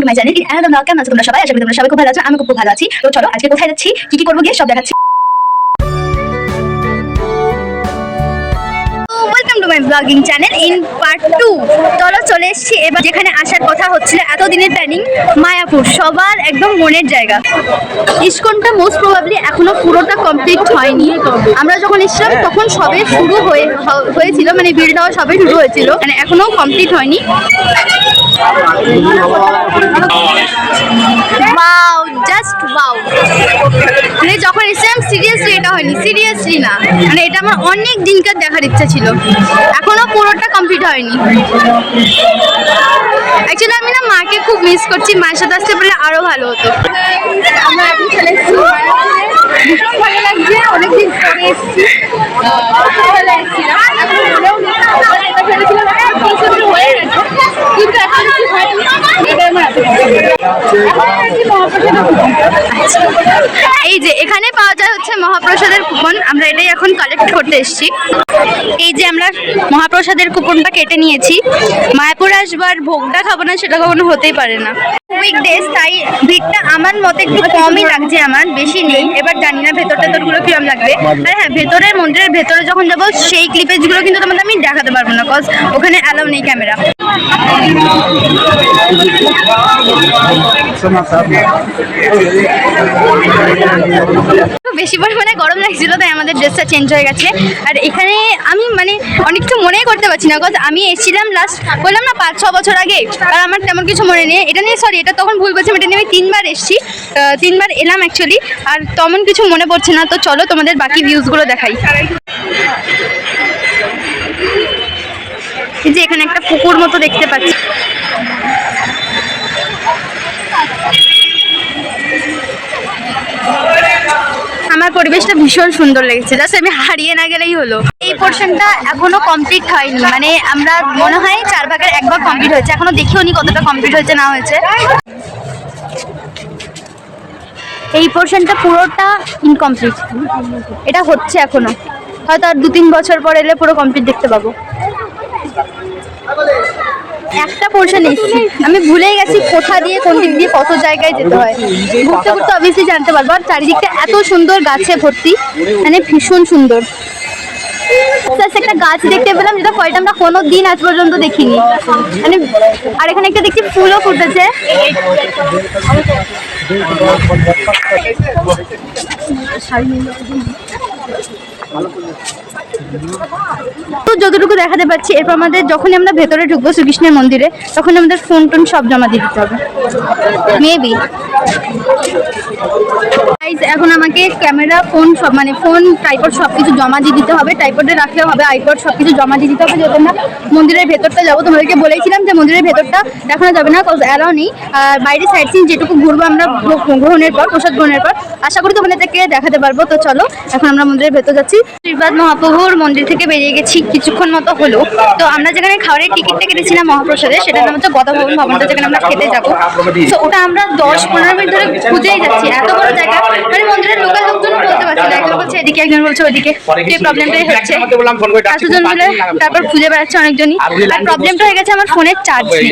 To my channel. কেমন আছো তোমরা সবাই? আশা করি তোমরা সবাই খুব ভালো আছো। আমি খুব ভালো আছি। তো চলো আজকে কোথায় যাচ্ছি, কি করবো গিয়ে সব দেখাচ্ছি। Welcome to my blogging channel in part 2। চলো চলে এসেছি এবার যেখানে আসার কথা হচ্ছিল এতদিনের প্ল্যানিং, মায়াপুর, সবার একদম মনের জায়গা। ইসকনটা মোস্ট প্রবাবলি এখনো পুরোটা কমপ্লিট হয়নি। আমরা যখন এসেছিলাম তখন সবে শুরু হয়েছিল, মানে ভিড় দেওয়া সবে শুরু হয়েছিল, মানে এখনো কমপ্লিট হয়নি। Wow, just wow. মানে যখন এসেছিলাম সিরিয়াসলি এটা হয়নি, সিরিয়াসলি না, মানে এটা আমার অনেক দিনকার দেখার ইচ্ছা ছিল, এখনো পুরোটা কমপ্লিট হয়নি। অ্যাকচুয়ালি আমি না মাকে খুব মিস করছি, মায়ের সাথে আসতে পারলে আরো ভালো হতো। আমরা এখন চলে এসেছি, ভীষণ ভালো লাগছে, অনেকদিন পরে এসেছি। এই যে এখানে পাওয়া যায় হচ্ছে মহাপ্রসাদের কুপন, আমরা এটাই এখন কালেক্ট করতে এসেছি। এই যে আমরা মহাপ্রসাদের কুপনটা কেটে নিয়েছি। মায়াপুর আসবো আর ভোগটা খাবো না সেটা কখনো হতেই পারে না। উইকডেজ, তাই ভিড়টা আমার মতে একটু কমই লাগছে, আমার বেশি নেই। এবার জানি না ভেতর টেতরগুলো কিরম লাগবে। আর হ্যাঁ, ভেতরের মন্দিরের ভেতরে যখন যাবো সেই ক্লিপেজগুলো কিন্তু তোমাদের আমি দেখাতে পারবো না, কজ ওখানে অ্যালাউ নেই ক্যামেরা। বেশি পরিমাণে গরম লাগছিল, তাই আমাদের ড্রেসটা চেঞ্জ হয়ে গেছে। আর এখানে আমি মানে অনেক কিছু মনেই করতে পারছি না, কজ আমি এসেছিলাম লাস্ট বললাম না 5-6 বছর আগে, আর আমার তেমন কিছু মনে নেই। এটা নিয়ে সরি, এটা তখন ভুল বলছিলাম, এটা নিয়ে আমি 3বার এসেছি, 3বার এলাম অ্যাকচুয়ালি, আর তেমন কিছু মনে পড়ছে না। তো চলো তোমাদের বাকি ভিউজগুলো দেখাই। এই যে এখানে একটা পুকুর মতো দেখতে পাচ্ছি। আমার পরিবেশটা ভীষণ সুন্দর লেগেছে, জাস্ট আমি হারিয়ে না গেলেই হলো। এই পোর্শনটা এখনো কমপ্লিট হয়নি, মানে আমরা মনে হয় 4 ভাগের 1 ভাগ কমপ্লিট হয়েছে, এখনো দেখিও নি কতটা কমপ্লিট হয়েছে না হয়েছে। এই পোর্শনটা পুরোটা ইনকমপ্লিট, এটা হচ্ছে এখনো, হয়তো আর 2-3 বছর পর এলে পুরো কমপ্লিট দেখতে পাবো। একটা পোর্শন এসেছি, আমি ভুলেই গেছি কোথা দিয়ে কোন দিক দিয়ে কত জায়গায় যেতে হয়। ঘুরতে ঘুরতে অবভিয়াসলি জানতে পারবো। আর চারিদিকটা এত সুন্দর গাছে ভর্তি, মানে ভীষণ সুন্দর। একটা গাছ দেখতে পেলাম যেটা ফলটা আমরা কোনো দিন আজ পর্যন্ত দেখিনি, মানে। আর এখানে একটা দেখছি ফুলও ফুটেছে। তো যতটুকু দেখাতে পাচ্ছি, এরপর আমাদের যখনই আমরা ভেতরে ঢুকবো শ্রীকৃষ্ণের মন্দিরে, তখন আমাদের ফোন টোন সব জমা দিয়ে দিতে হবে মেবি। এখন আমাকে ক্যামেরা, ফোন সব, মানে ফোন, ট্রাইপড সব কিছু জমা দিয়ে দিতে হবে। ট্রাইপডে রাখলেও হবে, আইপড সব কিছু জমা দিয়ে দিতে হবে। যেহেতু আমরা মন্দিরের ভেতরটা যাবো, তোমাদেরকে বলেছিলাম যে মন্দিরের ভেতরটা দেখানো যাবে না, কজ অ্যালাউ নেই। আর বাইরে সাইড সিন যেটুকু ঘুরবো আমরা গ্রহণের পর, প্রসাদ গ্রহণের পর, আশা করি তোমাদেরকে দেখাতে পারবো। তো চলো এখন আমরা মন্দিরের ভেতর যাচ্ছি। শ্রীবাদ মহাপ্রভুর মন্দির থেকে বেরিয়ে গেছি কিছুক্ষণ মতো হলো। তো আমরা যেখানে খাবারের টিকিটটা কেটেছিলাম মহাপ্রসাদে, সেটার নাম হচ্ছে গদা ভবন, ভবনটা যেখানে আমরা খেতে যাবো। তো ওটা আমরা 10-15 মিনিট ধরে খুঁজেই যাচ্ছি, এত বড় জায়গা, মানে মন্দিরের লোকাল লোকজন বলতে পারছি না, একজন বলছে এদিকে, একজন বলছে ওইদিকে। সেই প্রবলেমটাই হচ্ছে, এতজন মিলে তারপর খুঁজে বেড়াচ্ছে অনেকজনই। আর প্রবলেমটা হয়ে গেছে আমার ফোনের চার্জ নেই,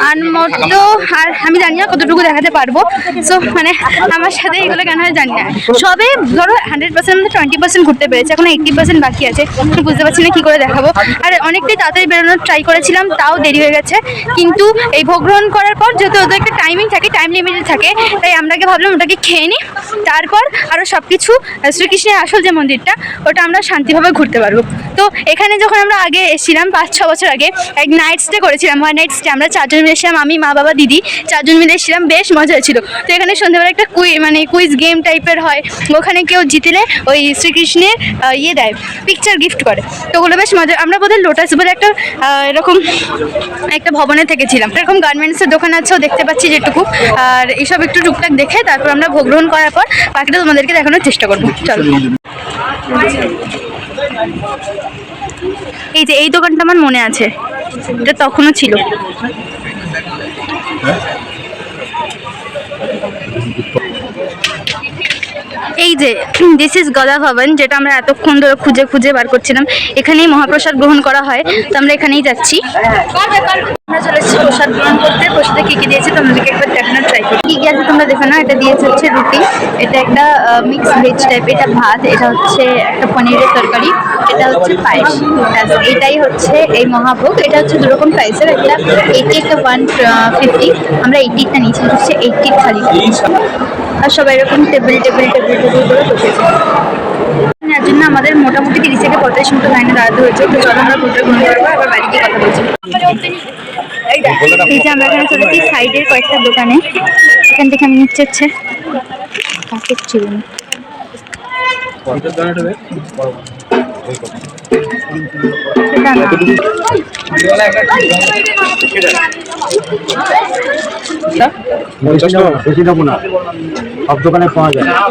আর মতো, আর আমি জানি না কতটুকু দেখাতে পারবো। সো মানে আমার সাথে এগুলো কেন হয় জানি না। সবে ধরো 100% 20% ঘুরতে পেরেছি, এখন 80% বাকি আছে, বুঝতে পারছি না কি করে দেখাবো। আর অনেকটাই তাড়াতাড়ি বেরোনোর ট্রাই করেছিলাম, তাও দেরি হয়ে গেছে। কিন্তু এই ভোগ গ্রহণ করার পর যেহেতু ওদের একটা টাইমিং থাকে, টাইম লিমিটেড থাকে, তাই আমরা ভাবলাম ওটাকে খেয়ে নিই, তারপর আরও সব কিছু শ্রীকৃষ্ণের আসল যে মন্দিরটা, ওটা আমরা শান্তিভাবে ঘুরতে পারবো। তো এখানে যখন আমরা আগে এসেছিলাম 5-6 বছর আগে, এক নাইট স্টে করেছিলাম, 1 নাইট স্টে। আমরা 4 জন মিলে এসেছিলাম, আমি, মা, বাবা, দিদি, 4 জন মিলে এসেছিলাম, বেশ মজা হয়েছিল। তো এখানে সন্ধ্যাবেলা একটা কুইজ গেম টাইপের হয়, ওখানে কেউ জিতলে ওই শ্রীকৃষ্ণের ইয়ে দেয়, পিকচার গিফট করে। তো ওগুলো বেশ মজা। আমরা বোধহয় লোটাস বলে একটা এরকম একটা ভবনে থেকেছিলাম, এরকম গার্মেন্টসের দোকান আছেও দেখতে পাচ্ছি যেটুকু। আর এইসব একটু টুকটাক দেখে তারপর আমরা ভোগ গ্রহণ করার পর বাকিটা তোমাদেরকে দেখানোর চেষ্টা করবো। চলো। এই যে এই দোকানটা আমার মনে আছে, এটা তখনও ছিল। এই যে দিস ইজ গদা ভবন, যেটা আমরা এতক্ষণ ধরে খুঁজে খুঁজে বার করছিলাম। এখানেই মহাপ্রসাদ গ্রহণ করা হয়, তো আমরা এখানেই যাচ্ছি। আমরা চলে এসেছি প্রসাদ গ্রহণ করতে। প্রসাদে কি কি দিয়েছে তোমাদেরকে একবার দেখানোর ট্রাই করি। কি কি আছে তোমরা দেখো না। এটা দিয়েছে হচ্ছে রুটি, এটা একটা মিক্স ভেজ টাইপ, এটা ভাত, এটা হচ্ছে একটা পনিরের তরকারি, এটা হচ্ছে পায়েস। এটাই হচ্ছে এই মহাভোগ। এটা হচ্ছে দুরকম প্রাইসের, একটা 80 একটা 150। আমরা 80টা নিয়েছি, হচ্ছে 80 থালি। আর সবাই এরকম টেবিল করে বসেছে। এর জন্য আমাদের মোটামুটি 30 থেকে 35 মিনিট লাইনে দাঁড়াতে হয়েছে। তো চলো আমরা প্রসাদ গ্রহণ করবো, আবার বাড়ি গিয়ে কথা বলছি। এই যে আমরা এখানে চলেছি সাইডের কয়েকটা দোকানে। এখান থেকে আমি নিচ্ছে হচ্ছে কাকের চিরুনি।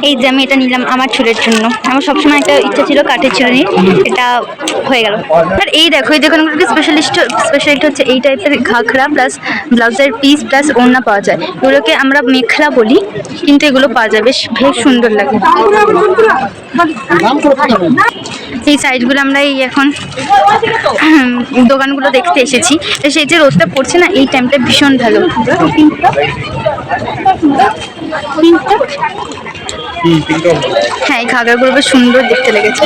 এই যে আমি এটা নিলাম আমার চুলের জন্য। আমার সবসময় একটা ইচ্ছা ছিল কাঠের চিরুনি, এটা হয়ে গেল। আর এই দেখো এই দোকানগুলোকে স্পেশালিটি হচ্ছে এই টাইপের ঘাঘরা প্লাস ব্লাউজের পিস প্লাস ওড়না পাওয়া যায়। এগুলোকে আমরা মেখলা বলি, কিন্তু এগুলো পাওয়া যায়, বেশ সুন্দর লাগে। এই সাইজগুলো আমরা এই এখন দোকানগুলো দেখতে এসেছি। সেই যে রোদটা পড়ছে না, এই টাইমটা ভীষণ ভালো। হ্যাঁ, এই ঘাগরাগুলো বেশ সুন্দর দেখতে লেগেছে।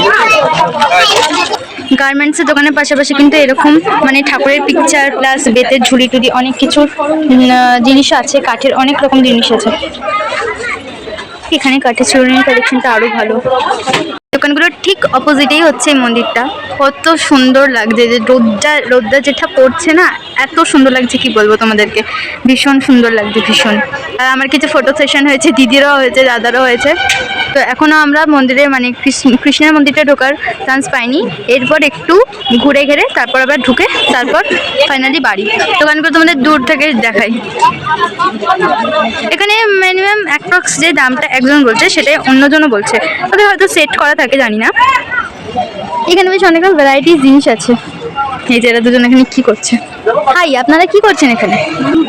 গার্মেন্টসের দোকানের পাশাপাশি কিন্তু এরকম মানে ঠাকুরের পিকচার প্লাস বেতের ঝুড়ি টুড়ি অনেক কিছু জিনিস আছে, কাঠের অনেক রকম জিনিস আছে। এখানে কাঠের চিরুনির কালেকশনটা আরো ভালো। দোকানগুলোর ঠিক অপোজিটেই হচ্ছে এই মন্দিরটা। কত সুন্দর লাগছে, যে রোদটা যেটা পড়ছে না, এত সুন্দর লাগছে কি বলবো তোমাদেরকে, ভীষণ সুন্দর লাগছে ভীষণ। আর আমার কিছু ফটো সেশন হয়েছে, দিদিরাও হয়েছে, দাদারাও হয়েছে। তো এখনও আমরা মন্দিরে মানে কৃষ্ণের মন্দিরটা ঢোকার চান্স পাইনি। এরপর একটু ঘুরে ঘেরে তারপর আবার ঢুকে তারপর ফাইনালি বাড়ি। দোকানগুলো তোমাদের দূর থেকে দেখাই। এখানে মিনিমাম অ্যাপ্রক্স যে দামটা একজন বলছে সেটাই অন্যজনও বলছে, ওদের হয়তো সেট করা থাকে জানি না। এখানে বেশ অনেক ভ্যারাইটিস জিনিস আছে। এই যে এরা দুজন এখানে কি করছে। হাই, আপনারা কি করছেন এখানে?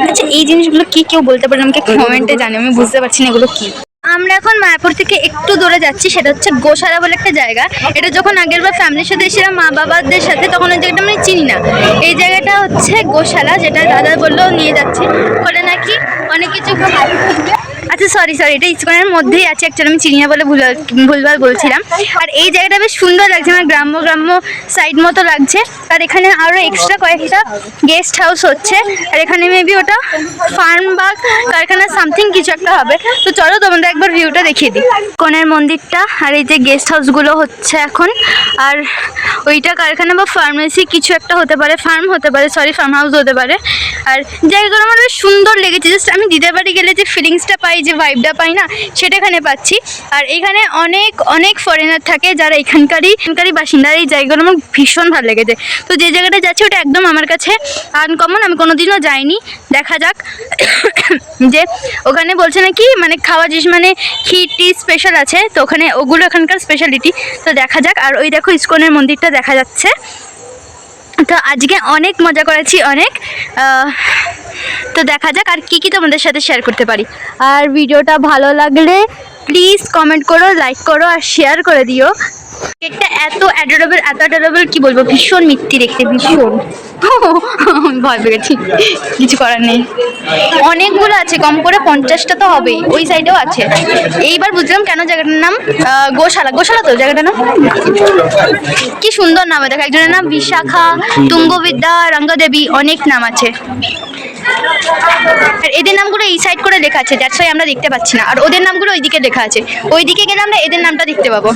আচ্ছা, এই জিনিসগুলো কি কেউ বলতে পারেন আমাকে কমেন্টে জানি, আমি বুঝতে পারছি না এগুলো কি। আমরা এখন মায়াপুর থেকে একটু দূরে যাচ্ছি, সেটা হচ্ছে গোশালা বলে একটা জায়গা। এটা যখন আগের বার ফ্যামিলির সাথে এসেছিলাম মা বাবাদের সাথে, তখন ওই জায়গাটা আমি চিনি না। এই জায়গাটা হচ্ছে গোশালা, যেটা দাদা বললো নিয়ে যাচ্ছে, ওটা নাকি অনেক কিছু। আচ্ছা সরি এটা ইসকনের মধ্যেই আছে, অ্যাকচুয়ালি আমি চিনি না বলে ভুলভাল বলছিলাম। আর এই জায়গাটা বেশ সুন্দর লাগছে, আমার গ্রাম্য সাইড মতো লাগছে। আর এখানে আরও এক্সট্রা কয়েকটা গেস্ট হাউস হচ্ছে। আর এখানে মেবি ওটা ফার্ম বা কারখানা সামথিং কিছু একটা হবে। তো চলো তোমাদের একবার ভিউটা দেখিয়ে দিই। কোণের মন্দিরটা আর এই যে গেস্ট হাউসগুলো হচ্ছে এখন। আর ওইটা কারখানা বা ফার্মেসি কিছু একটা হতে পারে, ফার্ম হতে পারে, ফার্ম হাউস হতে পারে। আর জায়গাগুলো আমার বেশ সুন্দর লেগেছে। জাস্ট আমি দিদার বাড়ি গেলে যে ফিলিংসটা পাই, যে ভাইবটা পাই না, সেটা এখানে পাচ্ছি। আর এখানে অনেক ফরেনার থাকে যারা এখানকারই বাসিন্দা। এই জায়গাগুলো আমার ভীষণ ভালো লেগেছে। তো যে জায়গাটা যাচ্ছে ওটা একদম আমার কাছে আনকমন, আমি কোনোদিনও যাইনি। দেখা যাক যে ওখানে বলছে নাকি মানে খাওয়া জিনিস মানে টি স্পেশাল আছে, তো ওখানে ওগুলো এখানকার স্পেশালিটি। তো দেখা যাক। আর ওই দেখো ইসকনের মন্দিরটা দেখা যাচ্ছে। তো আজকে অনেক মজা করেছি অনেক। তো দেখা যাক আর কি তোমাদের সাথে শেয়ার করতে পারি। আর ভিডিওটা ভালো লাগলে প্লিজ কমেন্ট করো, লাইক করো আর শেয়ার করে দিও। কেকটা এত অ্যাডোরেবল কি বলবো, ভীষণ মিষ্টি দেখতে, ভীষণ। ভয় পেয়ে গেছি, কিছু করার নেই। অনেকগুলো আছে, কম করে 50টা তো হবেই। ওই সাইডেও আছে। এইবার বুঝলাম কেন জায়গাটার নাম গোশালা তো জায়গাটার নাম। কি সুন্দর নাম। দেখো একজনের নাম বিশাখা, তুঙ্গবিদ্যা, রঙ্গদেবী, অনেক নাম আছে। আর এদের নামগুলো এই সাইড করে লেখা আছে, দ্যাটস ওয়াই আমরা দেখতে পাচ্ছি না। আর ওদের নামগুলো ওইদিকে লেখা আছে, ওইদিকে গেলে আমরা এদের নামটা দেখতে পাবো।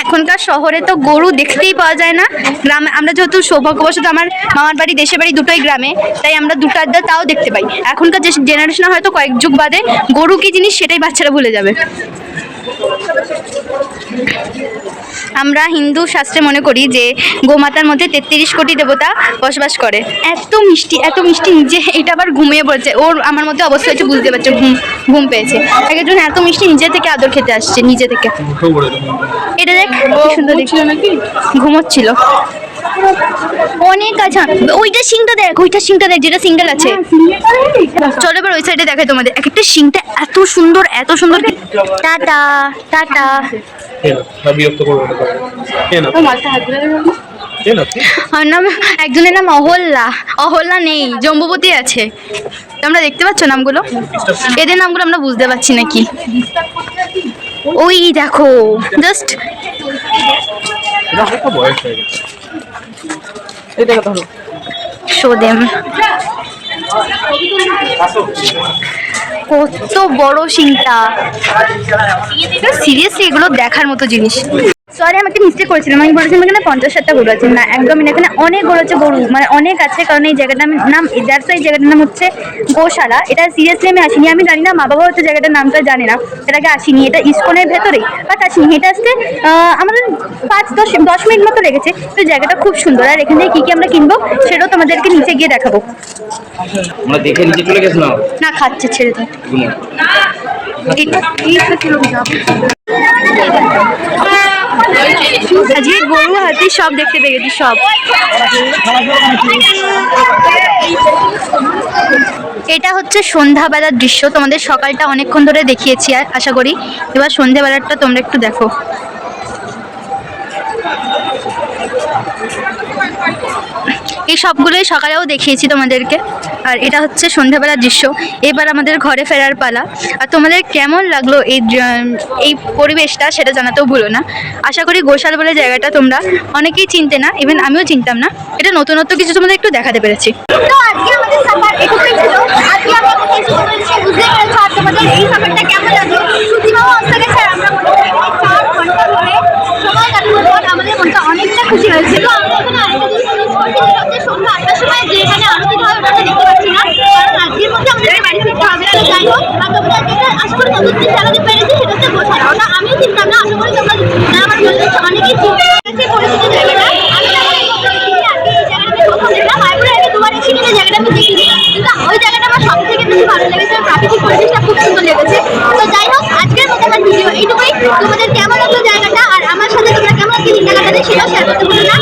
এখনকার শহরে তো গরু দেখতেই পাওয়া যায় না। গ্রামে আমরা যেহেতু সৌভাগ্যবশত আমার মামার বাড়ি দেশের বাড়ি দুটোই গ্রামে, তাই আমরা দুটো আড্ডা তাও দেখতে পাই। এখনকার যে জেনারেশন হয়তো কয়েক যুগ বাদে গরু কি জিনিস সেটাই বাচ্চারা ভুলে যাবে। আমরা হিন্দু শাস্ত্রে মনে করি যে গোমাতার মধ্যে 33 কোটি দেবতা বসবাস করে। এত মিষ্টি নিজে এটা আবার ঘুমিয়ে পড়েছে। ওর আমার মধ্যে অবস্থা হয়েছে, বুঝতে পারছো, ঘুম পেয়েছে। আগের জন্য এত মিষ্টি নিজে থেকে আদর খেতে আসছে, নিজে থেকে। এটা দেখ কি সুন্দর দেখছিল নাকি, ঘুমোচ্ছিল অনেক। আচ্ছা ওইটা সিংটা দেখ যেটা সিঙ্গেল আছে। চলো এবার ওই সাইডে দেখাই তোমাদের। এক একটা সিংটা এত সুন্দর টাটা। আমার নাম, একজনের নাম অহল্যা, অহল্যা নেই, জম্বুবতী আছে। তোমরা দেখতে পাচ্ছ নামগুলো? এদের নামগুলো আমরা বুঝতে পারছি নাকি। ওই দেখো জাস্ট শো দেম। কত বড় সিংটা, সিরিয়াসলি এগুলো দেখার মতো জিনিস। সরি আমি একটা মিস্টেক করেছিলাম, আমি বলেছিলাম এখানে 50-60টা গরু আছে, না একদমই না, এখানে অনেক গরু আছে, গরু মানে অনেক আছে, কারণ এই জায়গাটার নাম, এই জায়গাটার নাম হচ্ছে গোশালা। এটা সিরিয়াসলি আমি আসিনি, আমি জানি না মা বাবা হচ্ছে জায়গাটার নামটা জানে না, এটাকে আসিনি, এটা ইস্কনের ভেতরে বাট আসিনি, এটা আসতে আমাদের 5-10 মিনিট মতো লেগেছে। তো জায়গাটা খুব সুন্দর, আর এখান থেকে কী আমরা কিনবো সেটাও তোমাদেরকে নিচে গিয়ে দেখাবো। আমরা দেখে নিচে চলে গেছ না খাচ্ছে, ছেড়ে দাও। আজকে গরু হাতি সব দেখতে পেয়ে গেছি, সব। এটা হচ্ছে সন্ধ্যাবেলার দৃশ্য, তোমাদের সকালটা অনেকক্ষণ ধরে দেখিয়েছি আর আশা করি, এবার সন্ধ্যাবেলাটা তোমরা একটু দেখো। এই সবগুলোই সকালেও দেখিয়েছি তোমাদেরকে, আর এটা হচ্ছে সন্ধ্যাবেলার দৃশ্য। এবার আমাদের ঘরে ফেরার পালা। আর তোমাদের কেমন লাগলো এই পরিবেশটা সেটা জানাতেও ভুলো না। আশা করি গোশাল বলে জায়গাটা তোমরা অনেকেই চিনতে না, ইভেন আমিও চিনতাম না, এটা নতুনত্ব কিছু তোমাদের একটু দেখাতে পেরেছি। তো আজকে আমাদের সফর এটুকুই ছিল। আজকে আমরা কিছু বুঝতে পেরেছি, আর তোমাদের এই সফরটা কেমন লাগলো? সুতিমাও আসতে গেছে, আর আমরা 4 ঘন্টা ধরে সময় কাটানোর পর আমাদের মনটা অনেকটা খুশি হয়েছিল। আমরা এখানে আরেকটা জিনিস মিস করছি, সেটা হচ্ছে সন্ধ্যা 8টার সময় যে এখানে আরতি হয় ওটা দেখতে পাচ্ছি না, কারণ আজকের মধ্যে আমাদের বাড়ি ফিরতে হবে। তো যাই হোক, আর তোমাদের একটা আশা করি নতুন জিনিস জানাতে পেরেছি, সেটা হচ্ছে গোশালা। ওটা আমিও চিনতাম না, আশা করি তোমরা যারা আমার বললে অনেকেই চিনতে পেরেছে পরিচিত জায়গাটা। আমি যখন এই জায়গাটাতে প্রথম দেখলাম, মায়াপুরে আগে দুবার এসেছি, এই জায়গাটা আমি দেখিনি, কিন্তু ওই জায়গাটা আমার সব থেকে বেশি ভালো লেগেছে, প্রাকৃতিক পরিবেশটা খুব সুন্দর লেগেছে। তো যাই হোক, আজকের মতো আমার ভিডিও এইটুকুই। তোমাদের কেমন লাগলো জায়গাটা, আর আমার সাথে তোমরা কেমন কি দিনটা কাটালে সেটাও শেয়ার করতে ভুলো না।